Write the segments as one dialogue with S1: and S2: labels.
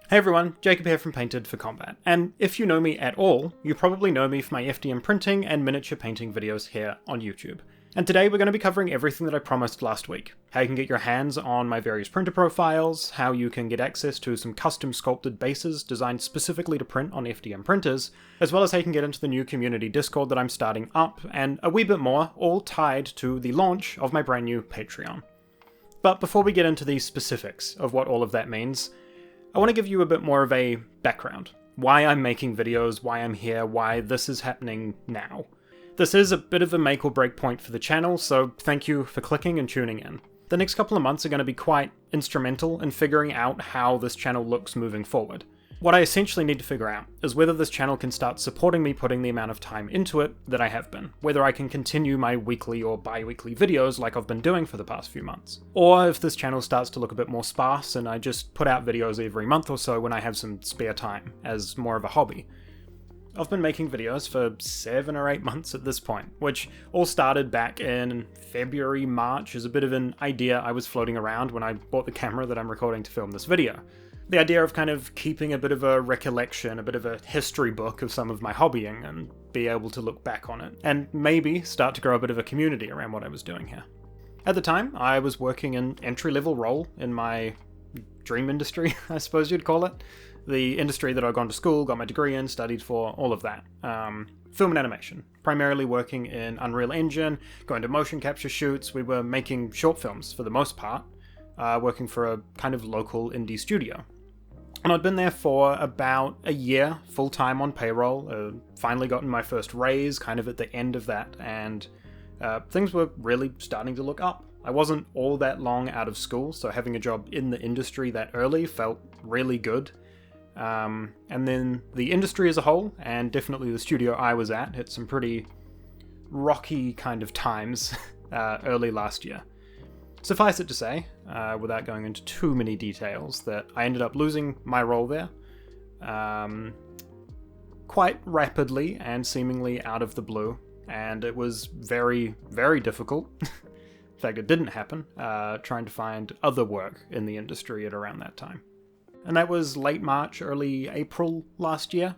S1: Hey everyone, Jacob here from Painted for Combat, and if you know me at all, you probably know me for my FDM printing and miniature painting videos here on YouTube. And today we're going to be covering everything that I promised last week. How you can get your hands on my various printer profiles, how you can get access to some custom sculpted bases designed specifically to print on FDM printers, as well as how you can get into the new community Discord that I'm starting up, and a wee bit more, all tied to the launch of my brand new Patreon. But before we get into the specifics of what all of that means, I want to give you a bit more of a background. Why I'm making videos, why I'm here, why this is happening now. This is a bit of a make or break point for the channel, so thank you for clicking and tuning in. The next couple of months are going to be quite instrumental in figuring out how this channel looks moving forward. What I essentially need to figure out is whether this channel can start supporting me putting the amount of time into it that I have been, whether I can continue my weekly or bi-weekly videos like I've been doing for the past few months, or if this channel starts to look a bit more sparse and I just put out videos every month or so when I have some spare time as more of a hobby. I've been making videos for 7 or 8 months at this point, which all started back in February, March as a bit of an idea I was floating around when I bought the camera that I'm recording to film this video. The idea of kind of keeping a bit of a recollection, a bit of a history book of some of my hobbying and be able to look back on it, and maybe start to grow a bit of a community around what I was doing here. At the time, I was working an entry-level role in my dream industry, I suppose you'd call it. The industry that I'd gone to school, got my degree in, studied for, all of that. Film and animation. Primarily working in Unreal Engine, going to motion capture shoots. We were making short films for the most part, working for a kind of local indie studio. And I'd been there for about a year, full-time on payroll, finally gotten my first raise kind of at the end of that, and things were really starting to look up. I wasn't all that long out of school, so having a job in the industry that early felt really good. And then the industry as a whole, and definitely the studio I was at, hit some pretty rocky kind of times early last year. Suffice it to say, without going into too many details, that I ended up losing my role there quite rapidly and seemingly out of the blue, and it was very, very difficult. In fact, it didn't happen, trying to find other work in the industry at around that time. And that was late March, early April last year.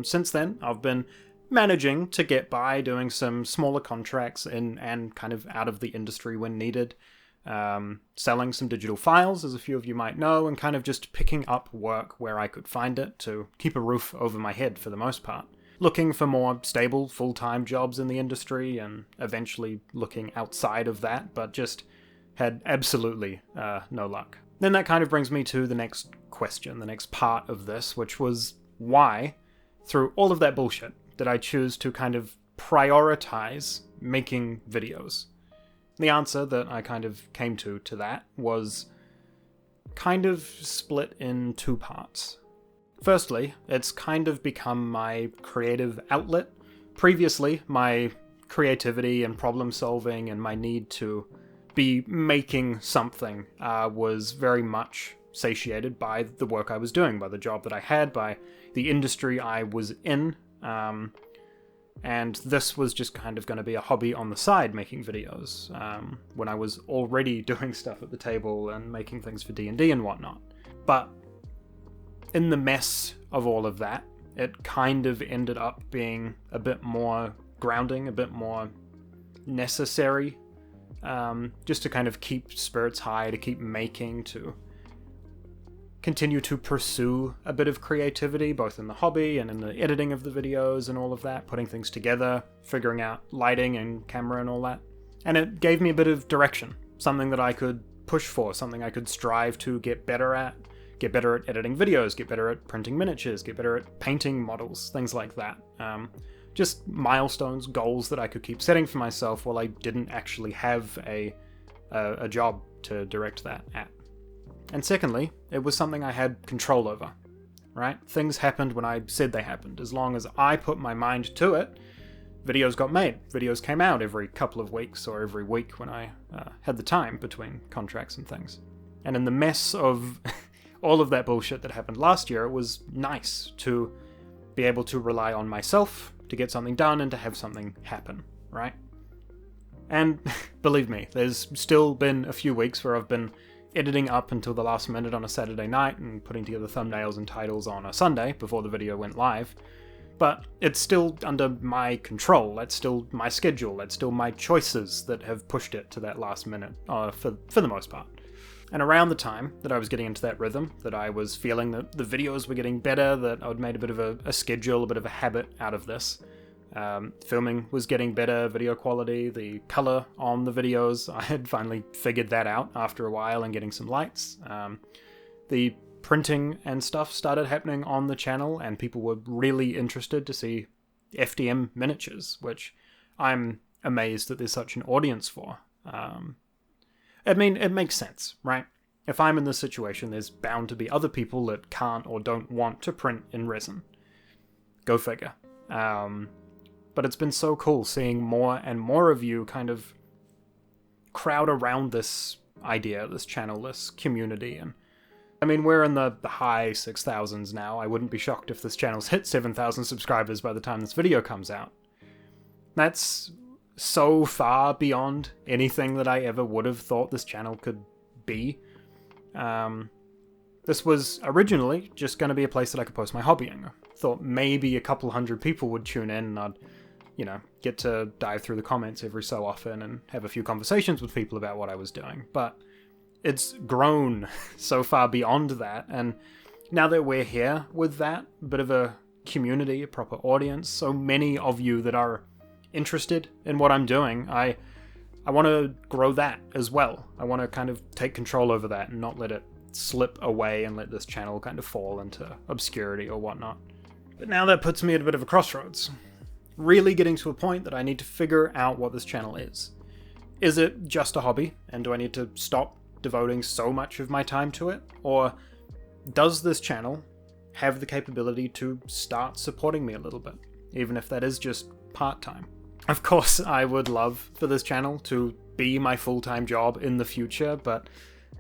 S1: Since then, I've been managing to get by doing some smaller contracts in and kind of out of the industry when needed. Selling some digital files, as a few of you might know, and kind of just picking up work where I could find it to keep a roof over my head for the most part. Looking for more stable, full-time jobs in the industry, and eventually looking outside of that, but just had absolutely no luck. Then that kind of brings me to the next question, the next part of this, which was why, through all of that bullshit, did I choose to kind of prioritize making videos? The answer that I kind of came to that was kind of split in two parts. Firstly, it's kind of become my creative outlet. Previously, my creativity and problem solving and my need to be making something was very much satiated by the work I was doing, by the job that I had, by the industry I was in. And this was just kind of going to be a hobby on the side, making videos, when I was already doing stuff at the table and making things for D&D and whatnot. But in the mess of all of that, it kind of ended up being a bit more grounding, a bit more necessary, just to kind of keep spirits high, to keep making, to continue to pursue a bit of creativity, both in the hobby and in the editing of the videos and all of that, putting things together, figuring out lighting and camera and all that. And it gave me a bit of direction, something that I could push for, something I could strive to get better at editing videos, get better at printing miniatures, get better at painting models, things like that. Just milestones, goals that I could keep setting for myself while I didn't actually have a job to direct that at. And secondly, it was something I had control over, right? Things happened when I said they happened. As long as I put my mind to it, videos got made. Videos came out every couple of weeks or every week when I had the time between contracts and things. And in the mess of all of that bullshit that happened last year, it was nice to be able to rely on myself to get something done and to have something happen, right? And believe me, there's still been a few weeks where I've been editing up until the last minute on a Saturday night and putting together thumbnails and titles on a Sunday before the video went live. But it's still under my control, that's still my schedule, that's still my choices that have pushed it to that last minute, for the most part. And around the time that I was getting into that rhythm, that I was feeling that the videos were getting better, that I'd made a bit of a schedule, a bit of a habit out of this. Filming was getting better, video quality, the color on the videos, I had finally figured that out after a while and getting some lights. The printing and stuff started happening on the channel, and people were really interested to see FDM miniatures, which I'm amazed that there's such an audience for. I mean, it makes sense, right? If I'm in this situation, there's bound to be other people that can't or don't want to print in resin. Go figure. But it's been so cool seeing more and more of you kind of crowd around this idea, this channel, this community. And I mean, we're in the high 6,000s now. I wouldn't be shocked if this channel's hit 7,000 subscribers by the time this video comes out. That's so far beyond anything that I ever would have thought this channel could be. This was originally just going to be a place that I could post my hobbying. I thought maybe a couple hundred people would tune in and I'd, get to dive through the comments every so often and have a few conversations with people about what I was doing. But it's grown so far beyond that, and now that we're here with that, a bit of a community, a proper audience, so many of you that are interested in what I'm doing, I want to grow that as well. I want to kind of take control over that and not let it slip away and let this channel kind of fall into obscurity or whatnot. But now that puts me at a bit of a crossroads. Really getting to a point that I need to figure out what this channel is. Is it just a hobby, and do I need to stop devoting so much of my time to it? Or does this channel have the capability to start supporting me a little bit, even if that is just part-time? Of course, I would love for this channel to be my full-time job in the future, but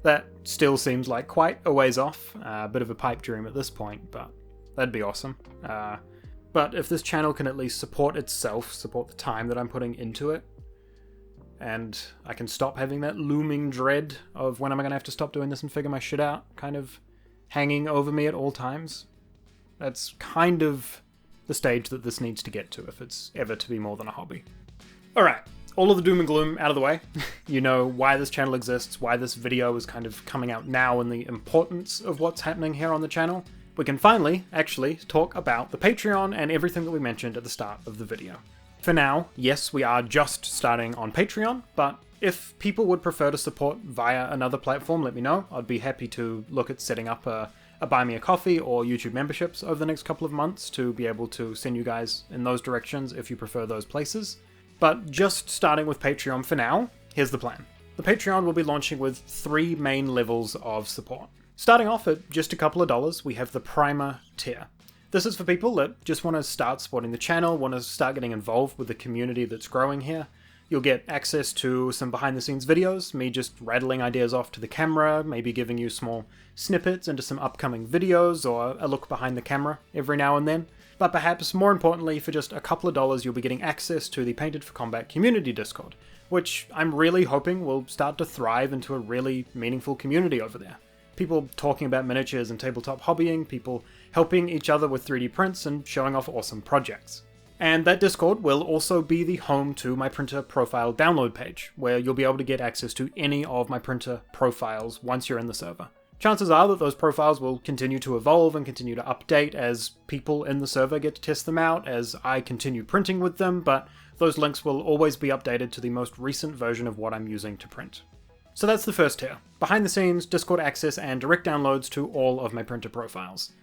S1: that still seems like quite a ways off. A bit of a pipe dream at this point, but that'd be awesome. But if this channel can at least support itself, support the time that I'm putting into it, and I can stop having that looming dread of when am I going to have to stop doing this and figure my shit out kind of hanging over me at all times, that's kind of the stage that this needs to get to if it's ever to be more than a hobby. Alright, all of the doom and gloom out of the way. You know why this channel exists, why this video is kind of coming out now, and the importance of what's happening here on the channel. We can finally actually talk about the Patreon and everything that we mentioned at the start of the video. For now, yes, we are just starting on Patreon, but if people would prefer to support via another platform, let me know. I'd be happy to look at setting up a Buy Me a Coffee or YouTube memberships over the next couple of months to be able to send you guys in those directions if you prefer those places. But just starting with Patreon for now, here's the plan. The Patreon will be launching with 3 main levels of support. Starting off at just a couple of dollars, we have the Primer tier. This is for people that just want to start supporting the channel, want to start getting involved with the community that's growing here. You'll get access to some behind-the-scenes videos, me just rattling ideas off to the camera, maybe giving you small snippets into some upcoming videos, or a look behind the camera every now and then. But perhaps more importantly, for just a couple of dollars, you'll be getting access to the Painted for Combat community Discord, which I'm really hoping will start to thrive into a really meaningful community over there. People talking about miniatures and tabletop hobbying, people helping each other with 3D prints and showing off awesome projects. And that Discord will also be the home to my printer profile download page, where you'll be able to get access to any of my printer profiles once you're in the server. Chances are that those profiles will continue to evolve and continue to update as people in the server get to test them out, as I continue printing with them, but those links will always be updated to the most recent version of what I'm using to print. So that's the first tier. Behind the scenes, Discord access, and direct downloads to all of my printer profiles.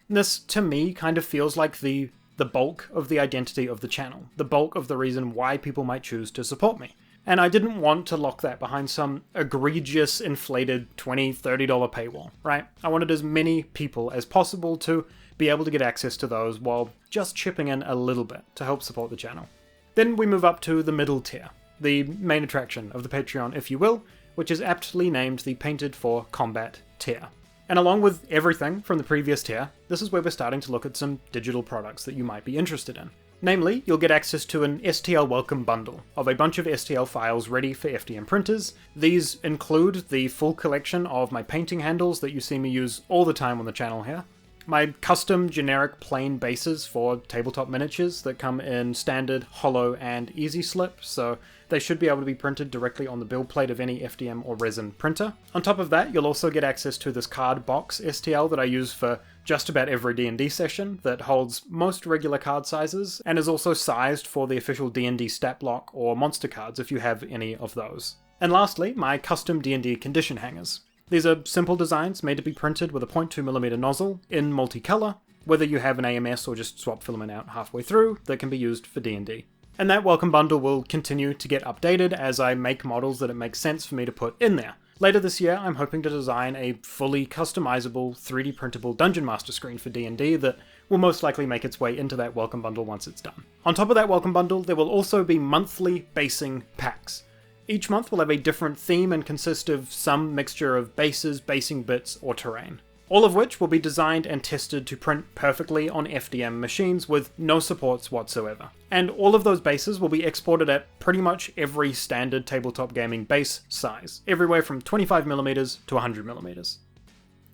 S1: This, to me, kind of feels like the bulk of the identity of the channel, the bulk of the reason why people might choose to support me. And I didn't want to lock that behind some egregious, inflated $20, $30 paywall, right? I wanted as many people as possible to be able to get access to those while just chipping in a little bit to help support the channel. Then we move up to the middle tier, the main attraction of the Patreon, if you will, which is aptly named the Painted for Combat tier. And along with everything from the previous tier, this is where we're starting to look at some digital products that you might be interested in. Namely, you'll get access to an STL welcome bundle of a bunch of STL files ready for FDM printers. These include the full collection of my painting handles that you see me use all the time on the channel here, my custom generic plain bases for tabletop miniatures that come in standard, hollow, and easy slip, so they should be able to be printed directly on the build plate of any FDM or resin printer. On top of that, you'll also get access to this card box STL that I use for just about every D&D session that holds most regular card sizes, and is also sized for the official D&D stat block or monster cards if you have any of those. And lastly, my custom D&D condition hangers. These are simple designs made to be printed with a 0.2mm nozzle in multicolor, whether you have an AMS or just swap filament out halfway through, that can be used for D&D. And that welcome bundle will continue to get updated as I make models that it makes sense for me to put in there. Later this year, I'm hoping to design a fully customizable 3D printable Dungeon Master screen for D&D that will most likely make its way into that welcome bundle once it's done. On top of that welcome bundle, there will also be monthly basing packs. Each month will have a different theme and consist of some mixture of bases, basing bits, or terrain. All of which will be designed and tested to print perfectly on FDM machines with no supports whatsoever. And all of those bases will be exported at pretty much every standard tabletop gaming base size, everywhere from 25mm to 100mm.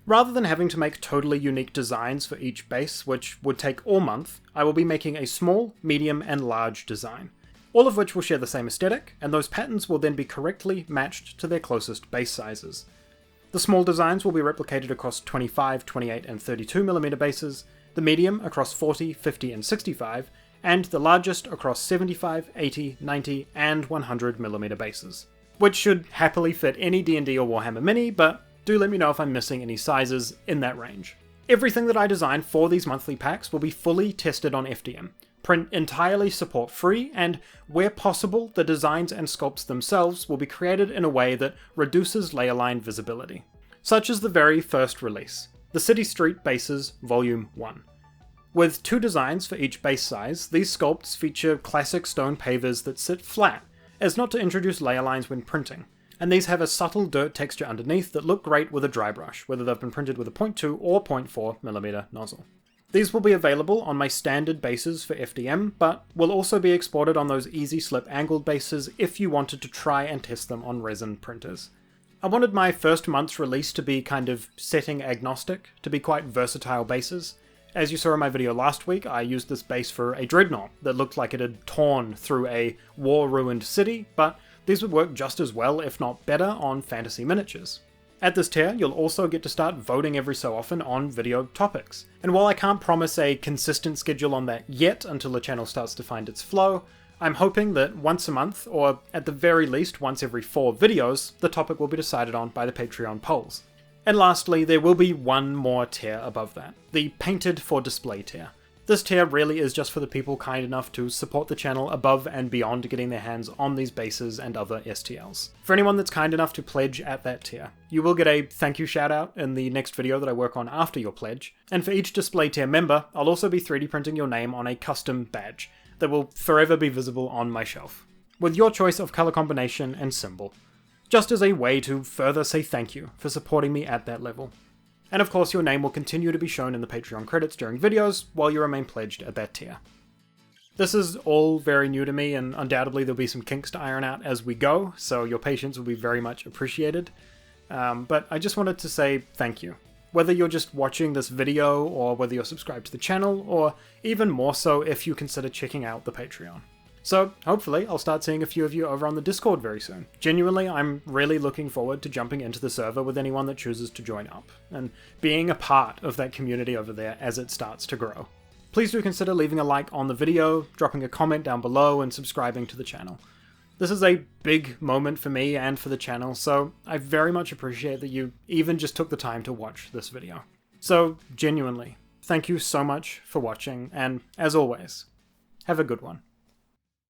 S1: Rather than having to make totally unique designs for each base, which would take all month, I will be making a small, medium, and large design. All of which will share the same aesthetic, and those patterns will then be correctly matched to their closest base sizes. The small designs will be replicated across 25, 28, and 32mm bases, the medium across 40, 50, and 65, and the largest across 75, 80, 90, and 100mm bases. Which should happily fit any D&D or Warhammer Mini, but do let me know if I'm missing any sizes in that range. Everything that I design for these monthly packs will be fully tested on FDM. Print entirely support free, and where possible, the designs and sculpts themselves will be created in a way that reduces layer line visibility. Such as the very first release, the City Street Bases Volume 1. With 2 designs for each base size, these sculpts feature classic stone pavers that sit flat, as not to introduce layer lines when printing, and these have a subtle dirt texture underneath that look great with a dry brush, whether they've been printed with a 0.2 or 0.4mm nozzle. These will be available on my standard bases for FDM, but will also be exported on those easy slip angled bases if you wanted to try and test them on resin printers. I wanted my first month's release to be kind of setting agnostic, to be quite versatile bases. As you saw in my video last week, I used this base for a dreadnought that looked like it had torn through a war-ruined city, but these would work just as well, if not better, on fantasy miniatures. At this tier, you'll also get to start voting every so often on video topics. And while I can't promise a consistent schedule on that yet until the channel starts to find its flow, I'm hoping that once a month, or at the very least once every 4 videos, the topic will be decided on by the Patreon polls. And lastly, there will be one more tier above that, the Painted for Display tier. This tier really is just for the people kind enough to support the channel above and beyond getting their hands on these bases and other STLs. For anyone that's kind enough to pledge at that tier, you will get a thank you shout out in the next video that I work on after your pledge, and for each display tier member, I'll also be 3D printing your name on a custom badge that will forever be visible on my shelf, with your choice of color combination and symbol, just as a way to further say thank you for supporting me at that level. And of course your name will continue to be shown in the Patreon credits during videos while you remain pledged at that tier. This is all very new to me, and undoubtedly there'll be some kinks to iron out as we go, so your patience will be very much appreciated. But I just wanted to say thank you. Whether you're just watching this video, or whether you're subscribed to the channel, or even more so if you consider checking out the Patreon. So hopefully I'll start seeing a few of you over on the Discord very soon. Genuinely, I'm really looking forward to jumping into the server with anyone that chooses to join up, and being a part of that community over there as it starts to grow. Please do consider leaving a like on the video, dropping a comment down below, and subscribing to the channel. This is a big moment for me and for the channel, so I very much appreciate that you even just took the time to watch this video. So genuinely, thank you so much for watching, and as always, have a good one.